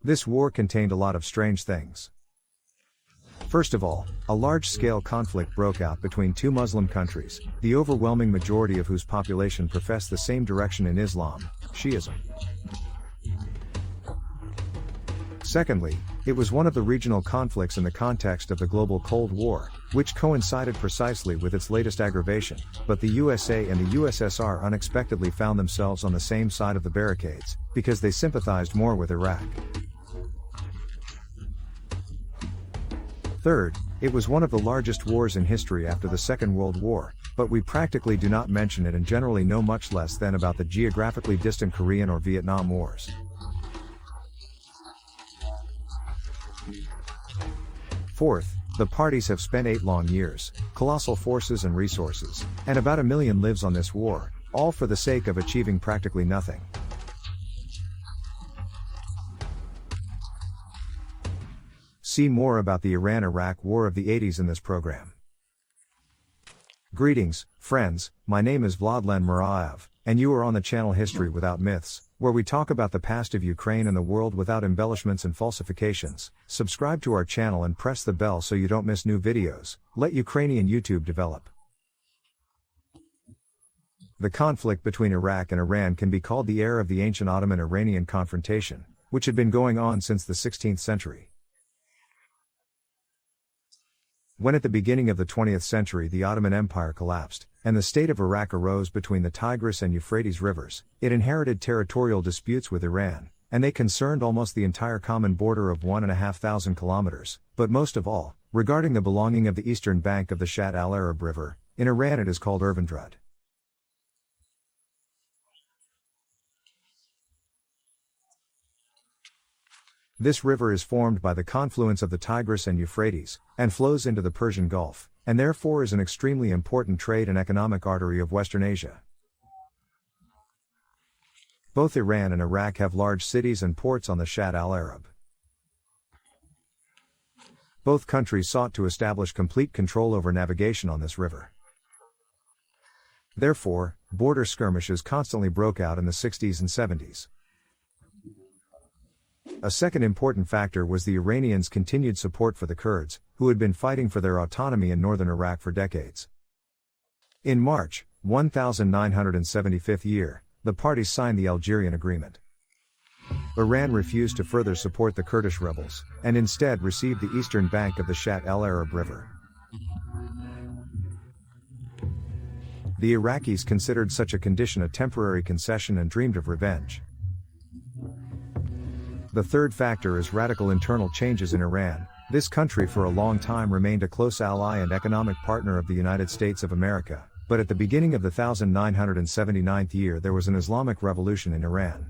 This war contained a lot of strange things. First of all, a large-scale conflict broke out between two Muslim countries, the overwhelming majority of whose population professed the same direction in Islam, Shiism. Secondly, it was one of the regional conflicts in the context of the global Cold War, which coincided precisely with its latest aggravation, but the USA and the USSR unexpectedly found themselves on the same side of the barricades, because they sympathized more with Iraq. Third, it was one of the largest wars in history after the Second World War, but we practically do not mention it and generally know much less than about the geographically distant Korean or Vietnam Wars. Fourth, the parties have spent 8 long years, colossal forces and resources, and about 1 million lives on this war, all for the sake of achieving practically nothing. See more about the Iran-Iraq War of the 80s in this program. Greetings, friends, my name is Vladlen Muraev, and you are on the channel History Without Myths, where we talk about the past of Ukraine and the world without embellishments and falsifications. Subscribe to our channel and press the bell so you don't miss new videos. Let Ukrainian YouTube develop. The conflict between Iraq and Iran can be called the heir of the ancient Ottoman-Iranian confrontation, which had been going on since the 16th century. When at the beginning of the 20th century the Ottoman Empire collapsed, and the state of Iraq arose between the Tigris and Euphrates rivers, it inherited territorial disputes with Iran, and they concerned almost the entire common border of 1,500 kilometers, but most of all, regarding the belonging of the eastern bank of the Shatt al-Arab River. In Iran it is called Irvindrud. This river is formed by the confluence of the Tigris and Euphrates, and flows into the Persian Gulf, and therefore is an extremely important trade and economic artery of Western Asia. Both Iran and Iraq have large cities and ports on the Shatt al-Arab. Both countries sought to establish complete control over navigation on this river. Therefore, border skirmishes constantly broke out in the 60s and 70s. A second important factor was the Iranians' continued support for the Kurds, who had been fighting for their autonomy in northern Iraq for decades. In March, 1975 year, the parties signed the Algerian Agreement. Iran refused to further support the Kurdish rebels, and instead received the eastern bank of the Shatt al-Arab River. The Iraqis considered such a condition a temporary concession and dreamed of revenge. The third factor is radical internal changes in Iran. This country for a long time remained a close ally and economic partner of the United States of America, but at the beginning of the 1979 year there was an Islamic Revolution in Iran.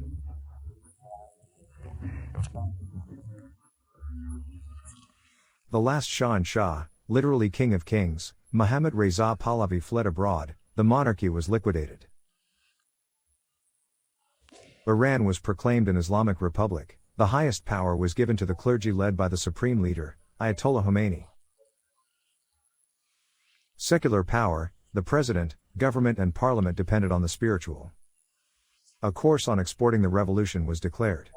The last Shah, literally King of Kings, Mohammad Reza Pahlavi fled abroad, the monarchy was liquidated. Iran was proclaimed an Islamic Republic. The highest power was given to the clergy led by the supreme leader, Ayatollah Khomeini. Secular power, the president, government and parliament depended on the spiritual. A course on exporting the revolution was declared.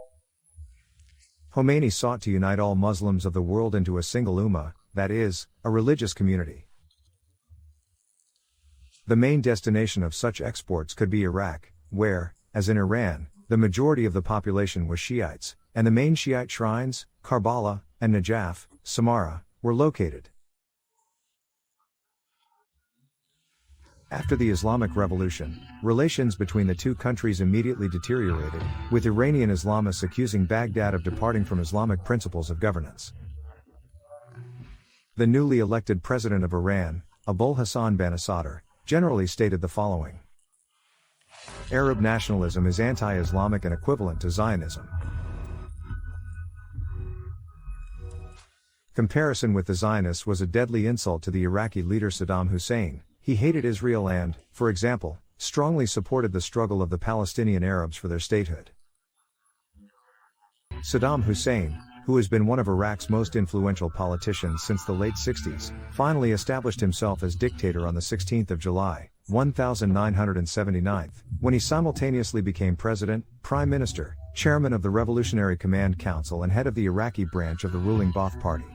Khomeini sought to unite all Muslims of the world into a single ummah, that is, a religious community. The main destination of such exports could be Iraq, where, as in Iran, the majority of the population was Shiites, and the main Shiite shrines, Karbala, and Najaf, Samarra, were located. After the Islamic Revolution, relations between the two countries immediately deteriorated, with Iranian Islamists accusing Baghdad of departing from Islamic principles of governance. The newly elected president of Iran, Abul Hassan Banisadr, generally stated the following: Arab nationalism is anti-Islamic and equivalent to Zionism. Comparison with the Zionists was a deadly insult to the Iraqi leader Saddam Hussein. He hated Israel and, for example, strongly supported the struggle of the Palestinian Arabs for their statehood. Saddam Hussein, who has been one of Iraq's most influential politicians since the late 60s, finally established himself as dictator on the 16th of July, 1979, when he simultaneously became president, prime minister, chairman of the Revolutionary Command Council and head of the Iraqi branch of the ruling Ba'ath Party.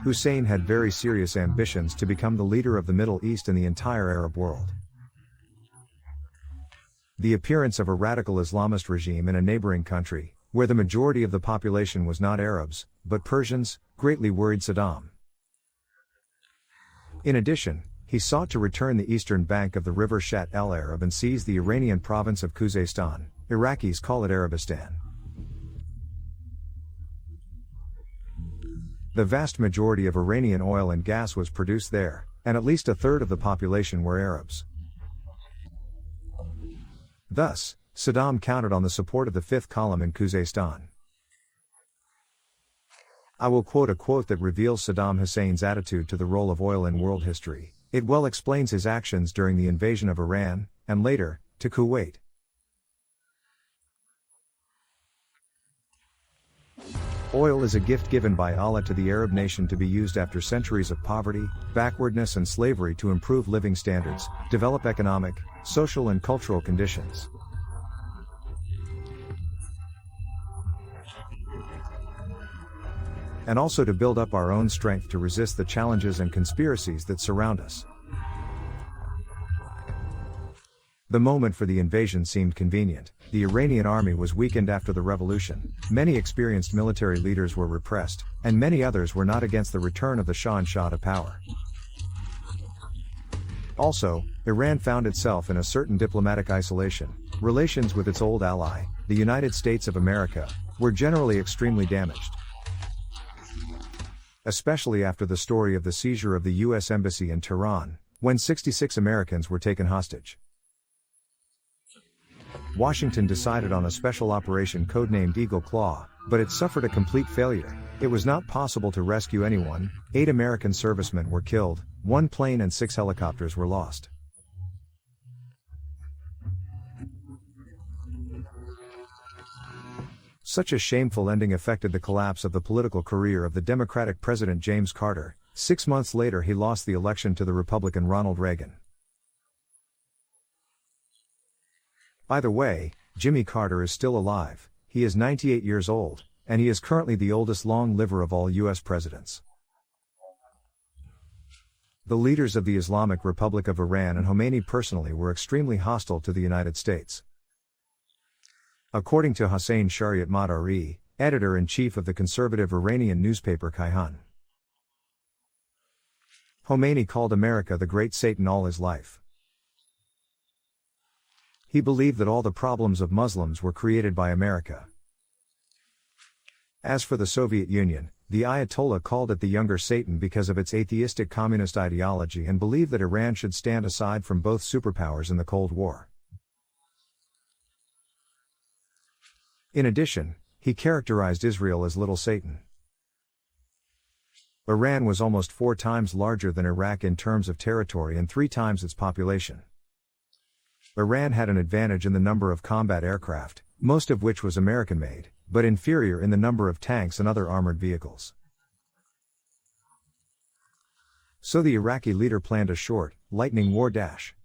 Hussein had very serious ambitions to become the leader of the Middle East and the entire Arab world. The appearance of a radical Islamist regime in a neighboring country, where the majority of the population was not Arabs, but Persians, greatly worried Saddam. In addition, he sought to return the eastern bank of the river Shat el-Arab and seize the Iranian province of Khuzestan. Iraqis call it Arabistan. The vast majority of Iranian oil and gas was produced there, and at least a third of the population were Arabs. Thus, Saddam counted on the support of the fifth column in Khuzestan. I will quote a quote that reveals Saddam Hussein's attitude to the role of oil in world history. It well explains his actions during the invasion of Iran, and later, to Kuwait. Oil is a gift given by Allah to the Arab nation to be used after centuries of poverty, backwardness and slavery to improve living standards, develop economic, social and cultural conditions. And also to build up our own strength to resist the challenges and conspiracies that surround us. The moment for the invasion seemed convenient. The Iranian army was weakened after the revolution, many experienced military leaders were repressed, and many others were not against the return of the Shah and Shah to power. Also, Iran found itself in a certain diplomatic isolation. Relations with its old ally, the United States of America, were generally extremely damaged. Especially after the story of the seizure of the U.S. Embassy in Tehran, when 66 Americans were taken hostage. Washington decided on a special operation codenamed Eagle Claw, but it suffered a complete failure. It was not possible to rescue anyone. 8 American servicemen were killed, 1 plane and 6 helicopters were lost. Such a shameful ending affected the collapse of the political career of the Democratic President James Carter. 6 months later he lost the election to the Republican Ronald Reagan. By the way, Jimmy Carter is still alive. He is 98 years old, and he is currently the oldest long liver of all U.S. presidents. The leaders of the Islamic Republic of Iran and Khomeini personally were extremely hostile to the United States. According to Hossein Shariat Madari, editor-in-chief of the conservative Iranian newspaper Kayhan, Khomeini called America the Great Satan all his life. He believed that all the problems of Muslims were created by America. As for the Soviet Union, the Ayatollah called it the younger Satan because of its atheistic communist ideology and believed that Iran should stand aside from both superpowers in the Cold War. In addition, he characterized Israel as Little Satan. Iran was almost 4 times larger than Iraq in terms of territory and 3 times its population. Iran had an advantage in the number of combat aircraft, most of which was American-made, but inferior in the number of tanks and other armored vehicles. So the Iraqi leader planned a short, lightning war dash.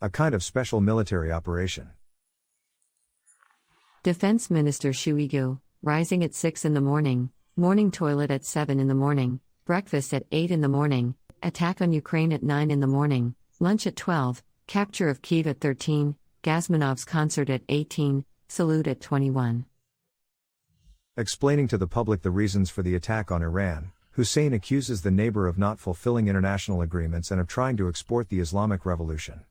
A kind of special military operation. Defense Minister Shoigu, rising at 6 in the morning toilet at 7 in the morning, breakfast at 8 in the morning, attack on Ukraine at 9 in the morning, lunch at 12, capture of Kyiv at 13, Gazmanov's concert at 18, salute at 21. Explaining to the public the reasons for the attack on Iran, Hussein accuses the neighbor of not fulfilling international agreements and of trying to export the Islamic Revolution.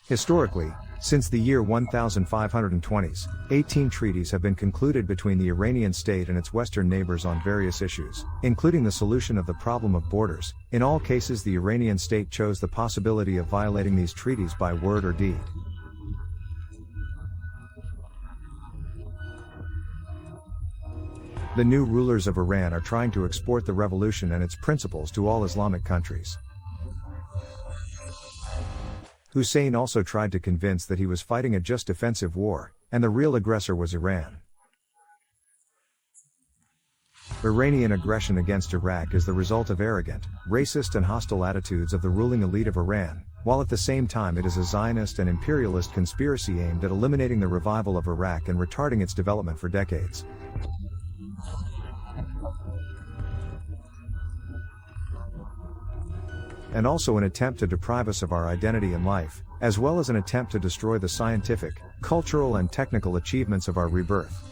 Historically, since the year 1520s, 18 treaties have been concluded between the Iranian state and its western neighbors on various issues, including the solution of the problem of borders. In all cases, the Iranian state chose the possibility of violating these treaties by word or deed. The new rulers of Iran are trying to export the revolution and its principles to all Islamic countries. Hussein also tried to convince that he was fighting a just defensive war, and the real aggressor was Iran. Iranian aggression against Iraq is the result of arrogant, racist and hostile attitudes of the ruling elite of Iran, while at the same time it is a Zionist and imperialist conspiracy aimed at eliminating the revival of Iraq and retarding its development for decades. And also an attempt to deprive us of our identity and life, as well as an attempt to destroy the scientific, cultural and technical achievements of our rebirth.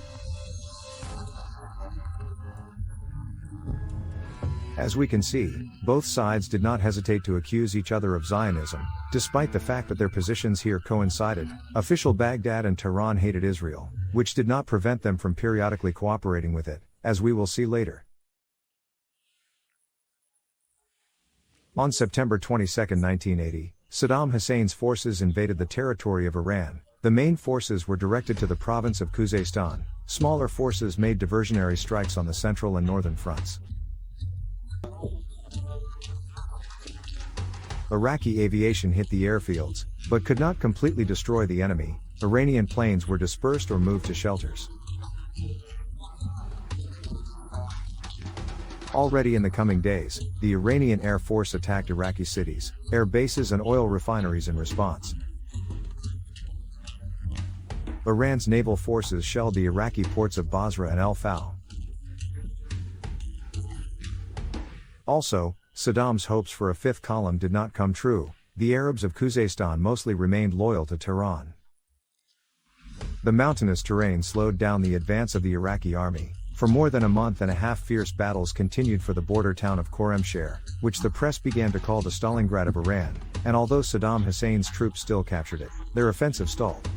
As we can see, both sides did not hesitate to accuse each other of Zionism, despite the fact that their positions here coincided. Official Baghdad and Tehran hated Israel, which did not prevent them from periodically cooperating with it, as we will see later. On September 22, 1980, Saddam Hussein's forces invaded the territory of Iran. The main forces were directed to the province of Khuzestan. Smaller forces made diversionary strikes on the central and northern fronts. Iraqi aviation hit the airfields, but could not completely destroy the enemy. Iranian planes were dispersed or moved to shelters. Already in the coming days, the Iranian Air Force attacked Iraqi cities, air bases and oil refineries in response. Iran's naval forces shelled the Iraqi ports of Basra and El Fau. Also, Saddam's hopes for a fifth column did not come true. The Arabs of Khuzestan mostly remained loyal to Tehran. The mountainous terrain slowed down the advance of the Iraqi army. For more than a month and a half, fierce battles continued for the border town of Khorramshahr, which the press began to call the Stalingrad of Iran, and although Saddam Hussein's troops still captured it, their offensive stalled.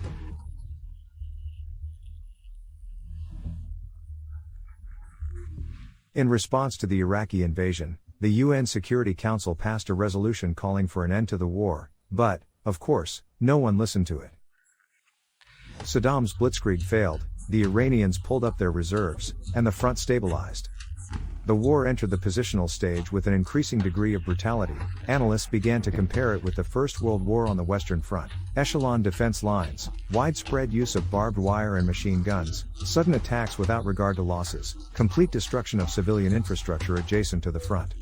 In response to the Iraqi invasion, the UN Security Council passed a resolution calling for an end to the war, but, of course, no one listened to it. Saddam's blitzkrieg failed, the Iranians pulled up their reserves, and the front stabilized. The war entered the positional stage with an increasing degree of brutality. Analysts began to compare it with the First World War on the Western Front. Echeloned defense lines, widespread use of barbed wire and machine guns, sudden attacks without regard to losses, complete destruction of civilian infrastructure adjacent to the front.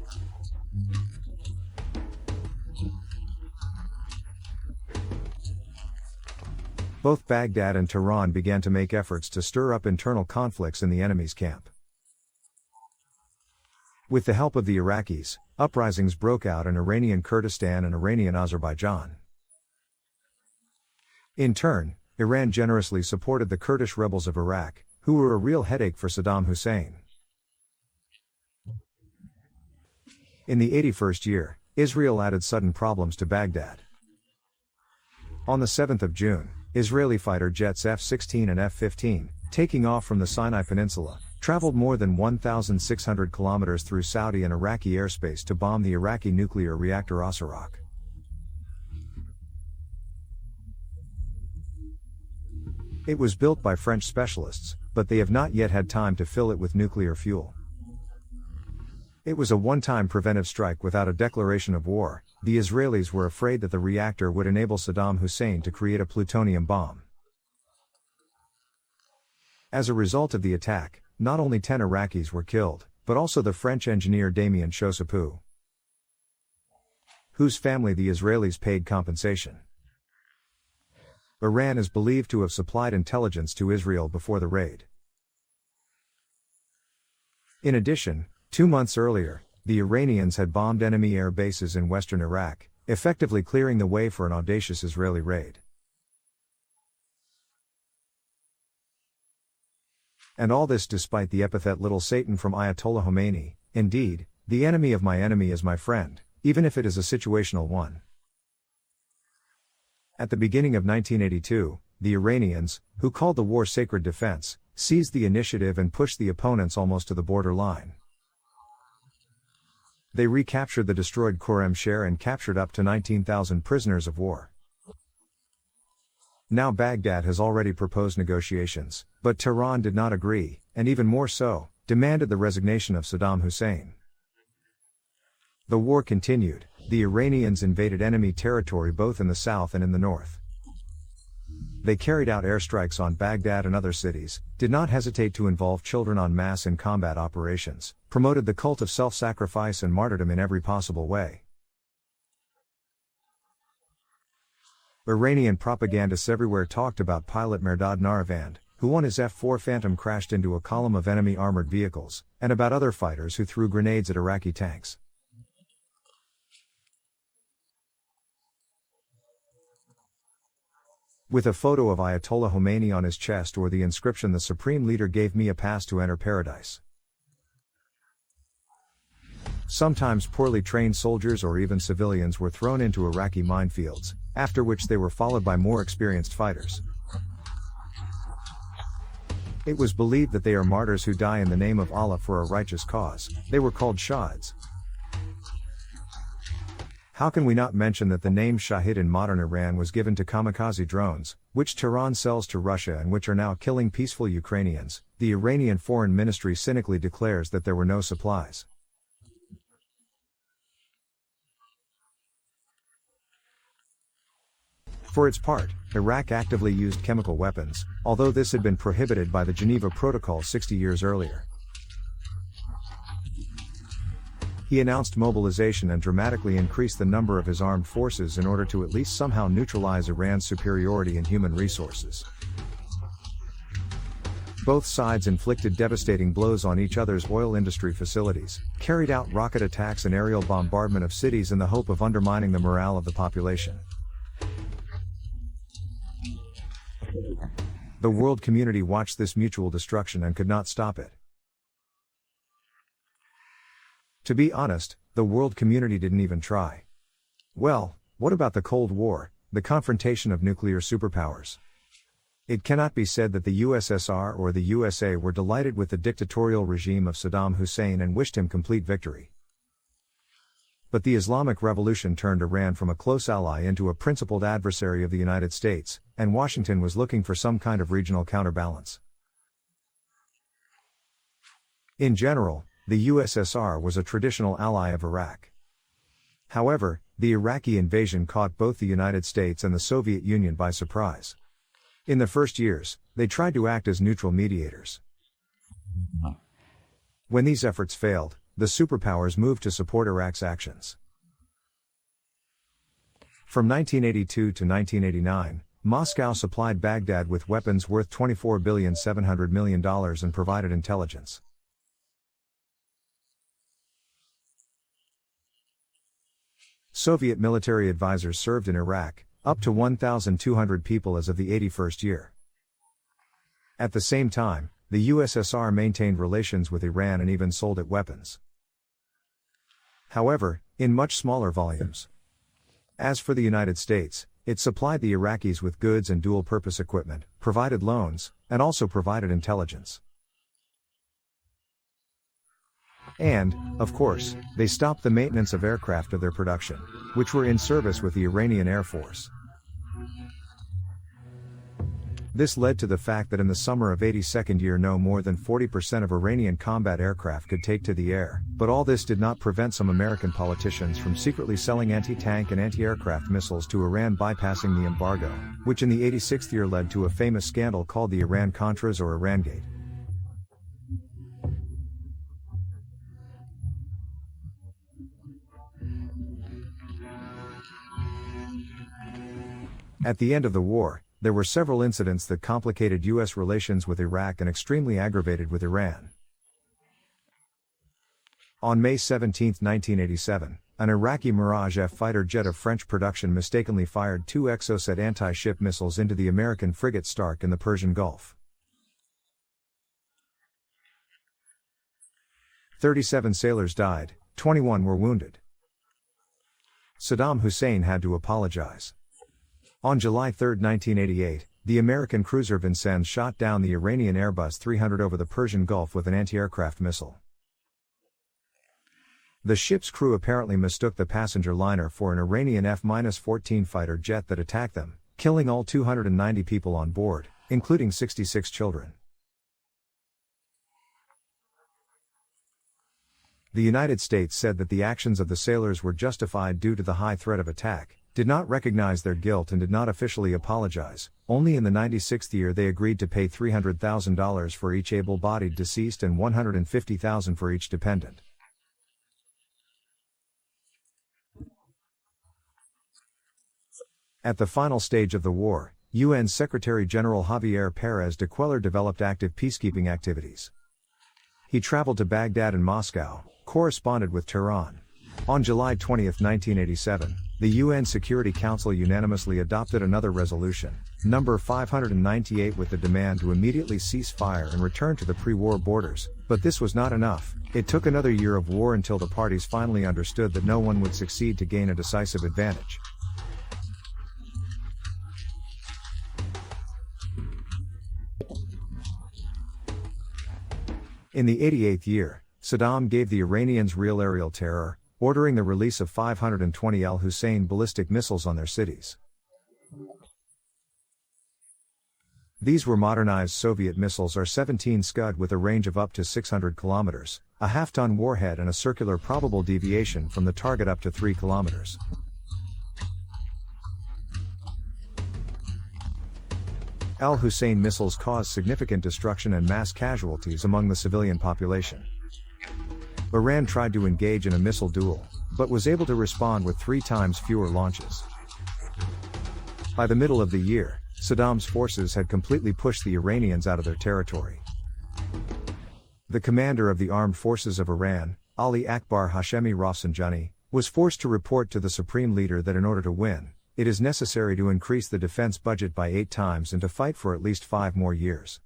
Both Baghdad and Tehran began to make efforts to stir up internal conflicts in the enemy's camp. With the help of the Iraqis, uprisings broke out in Iranian Kurdistan and Iranian Azerbaijan. In turn, Iran generously supported the Kurdish rebels of Iraq, who were a real headache for Saddam Hussein. In the 81st year, Israel added sudden problems to Baghdad. On the 7th of June, Israeli fighter jets F-16 and F-15, taking off from the Sinai Peninsula, traveled more than 1,600 kilometers through Saudi and Iraqi airspace to bomb the Iraqi nuclear reactor Osirak. It was built by French specialists, but they have not yet had time to fill it with nuclear fuel. It was a one-time preventive strike without a declaration of war. The Israelis were afraid that the reactor would enable Saddam Hussein to create a plutonium bomb. As a result of the attack, not only 10 Iraqis were killed, but also the French engineer Damien Chaussepou, whose family the Israelis paid compensation. Iran is believed to have supplied intelligence to Israel before the raid. In addition, 2 months earlier, the Iranians had bombed enemy air bases in western Iraq, effectively clearing the way for an audacious Israeli raid. And all this despite the epithet "Little Satan" from Ayatollah Khomeini. Indeed, the enemy of my enemy is my friend, even if it is a situational one. At the beginning of 1982, the Iranians, who called the war sacred defense, seized the initiative and pushed the opponents almost to the border line. They recaptured the destroyed Khorramshahr and captured up to 19,000 prisoners of war. Now Baghdad has already proposed negotiations, but Tehran did not agree, and even more so, demanded the resignation of Saddam Hussein. The war continued. The Iranians invaded enemy territory both in the south and in the north. They carried out airstrikes on Baghdad and other cities, did not hesitate to involve children en masse in combat operations, promoted the cult of self-sacrifice and martyrdom in every possible way. Iranian propagandists everywhere talked about pilot Mehrdad Naravand, who on his F-4 Phantom crashed into a column of enemy armored vehicles, and about other fighters who threw grenades at Iraqi tanks. With a photo of Ayatollah Khomeini on his chest or the inscription "The Supreme Leader gave me a pass to enter paradise." Sometimes poorly trained soldiers or even civilians were thrown into Iraqi minefields, after which they were followed by more experienced fighters. It was believed that they are martyrs who die in the name of Allah for a righteous cause. They were called shahids. How can we not mention that the name Shahid in modern Iran was given to kamikaze drones, which Tehran sells to Russia and which are now killing peaceful Ukrainians? The Iranian Foreign Ministry cynically declares that there were no supplies. For its part, Iraq actively used chemical weapons, although this had been prohibited by the Geneva Protocol 60 years earlier. He announced mobilization and dramatically increased the number of his armed forces in order to at least somehow neutralize Iran's superiority in human resources. Both sides inflicted devastating blows on each other's oil industry facilities, carried out rocket attacks and aerial bombardment of cities in the hope of undermining the morale of the population. The world community watched this mutual destruction and could not stop it. To be honest, the world community didn't even try. Well, what about the Cold War, the confrontation of nuclear superpowers? It cannot be said that the USSR or the USA were delighted with the dictatorial regime of Saddam Hussein and wished him complete victory. But the Islamic Revolution turned Iran from a close ally into a principled adversary of the United States, and Washington was looking for some kind of regional counterbalance. In general, the USSR was a traditional ally of Iraq. However, the Iraqi invasion caught both the United States and the Soviet Union by surprise. In the first years, they tried to act as neutral mediators. When these efforts failed, the superpowers moved to support Iraq's actions. From 1982 to 1989, Moscow supplied Baghdad with weapons worth $24.7 billion and provided intelligence. Soviet military advisors served in Iraq, up to 1,200 people as of the 81st year. At the same time, the USSR maintained relations with Iran and even sold it weapons. However, in much smaller volumes. As for the United States, it supplied the Iraqis with goods and dual-purpose equipment, provided loans, and also provided intelligence. And, of course, they stopped the maintenance of aircraft of their production, which were in service with the Iranian Air Force. This led to the fact that in the summer of 82nd year no more than 40% of Iranian combat aircraft could take to the air, but all this did not prevent some American politicians from secretly selling anti-tank and anti-aircraft missiles to Iran bypassing the embargo, which in the 86th year led to a famous scandal called the Iran-Contras or Irangate. At the end of the war, there were several incidents that complicated U.S. relations with Iraq and extremely aggravated with Iran. On May 17, 1987, an Iraqi Mirage F fighter jet of French production mistakenly fired 2 Exocet anti-ship missiles into the American frigate Stark in the Persian Gulf. 37 sailors died, 21 were wounded. Saddam Hussein had to apologize. On July 3, 1988, the American cruiser Vincennes shot down the Iranian Airbus 300 over the Persian Gulf with an anti-aircraft missile. The ship's crew apparently mistook the passenger liner for an Iranian F-14 fighter jet that attacked them, killing all 290 people on board, including 66 children. The United States said that the actions of the sailors were justified due to the high threat of attack, did not recognize their guilt and did not officially apologize. Only in the 96th year they agreed to pay $300,000 for each able-bodied deceased and $150,000 for each dependent. At the final stage of the war, UN Secretary-General Javier Pérez de Cuellar developed active peacekeeping activities. He traveled to Baghdad and Moscow, corresponded with Tehran. On July 20, 1987, the UN Security Council unanimously adopted another resolution, number 598, with the demand to immediately cease fire and return to the pre-war borders. But this was not enough. It took another year of war until the parties finally understood that no one would succeed to gain a decisive advantage. In the 88th year, Saddam gave the Iranians real aerial terror, ordering the release of 520 al-Hussein ballistic missiles on their cities. These were modernized Soviet missiles R-17 Scud with a range of up to 600 kilometers, a half-ton warhead and a circular probable deviation from the target up to 3 kilometers. Al-Hussein missiles caused significant destruction and mass casualties among the civilian population. Iran tried to engage in a missile duel, but was able to respond with 3 times fewer launches. By the middle of the year, Saddam's forces had completely pushed the Iranians out of their territory. The commander of the armed forces of Iran, Ali Akbar Hashemi Rafsanjani, was forced to report to the supreme leader that in order to win, it is necessary to increase the defense budget by 8 times and to fight for at least 5 more years.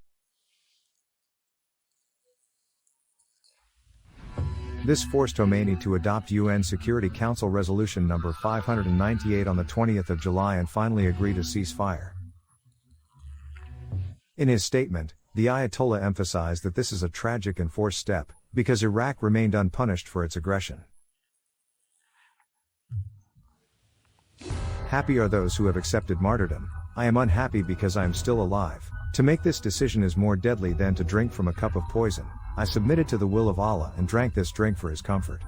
This forced Khomeini to adopt UN Security Council Resolution No. 598 on the 20th of July and finally agree to cease fire. In his statement, the Ayatollah emphasized that this is a tragic and forced step, because Iraq remained unpunished for its aggression. Happy are those who have accepted martyrdom. I am unhappy because I am still alive. To make this decision is more deadly than to drink from a cup of poison. I submitted to the will of Allah and drank this drink for his comfort.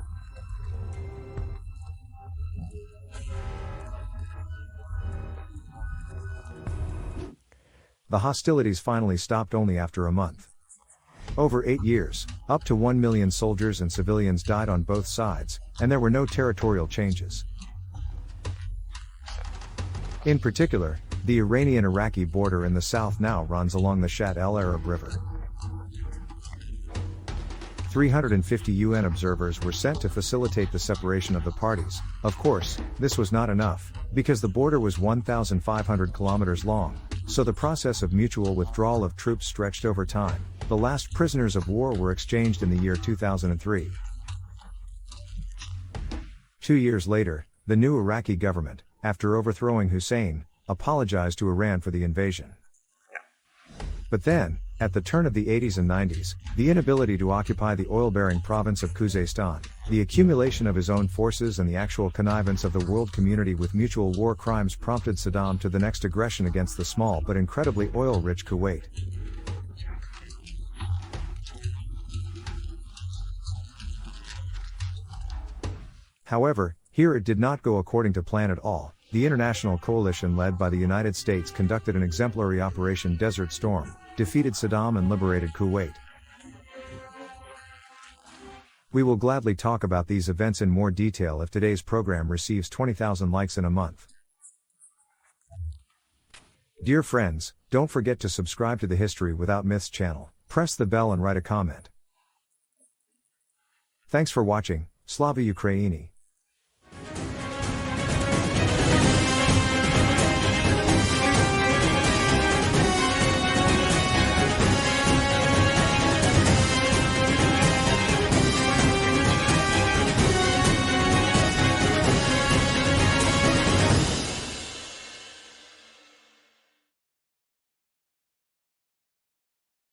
The hostilities finally stopped only after a month. Over 8 years, up to 1 million soldiers and civilians died on both sides, and there were no territorial changes. In particular, the Iranian-Iraqi border in the south now runs along the Shatt el-Arab River. 350 UN observers were sent to facilitate the separation of the parties. Of course, this was not enough, because the border was 1,500 kilometers long, so the process of mutual withdrawal of troops stretched over time. The last prisoners of war were exchanged in the year 2003. 2 years later, the new Iraqi government, after overthrowing Hussein, apologized to Iran for the invasion. But then, at the turn of the 80s and 90s, the inability to occupy the oil-bearing province of Khuzestan, the accumulation of his own forces and the actual connivance of the world community with mutual war crimes prompted Saddam to the next aggression against the small but incredibly oil-rich Kuwait. However, here it did not go according to plan at all. The international coalition led by the United States conducted an exemplary Operation Desert Storm, defeated Saddam and liberated Kuwait. We will gladly talk about these events in more detail if today's program receives 20,000 likes in a month. Dear friends, don't forget to subscribe to the History Without Myths channel, press the bell and write a comment. Thanks for watching. Slava Ukraini.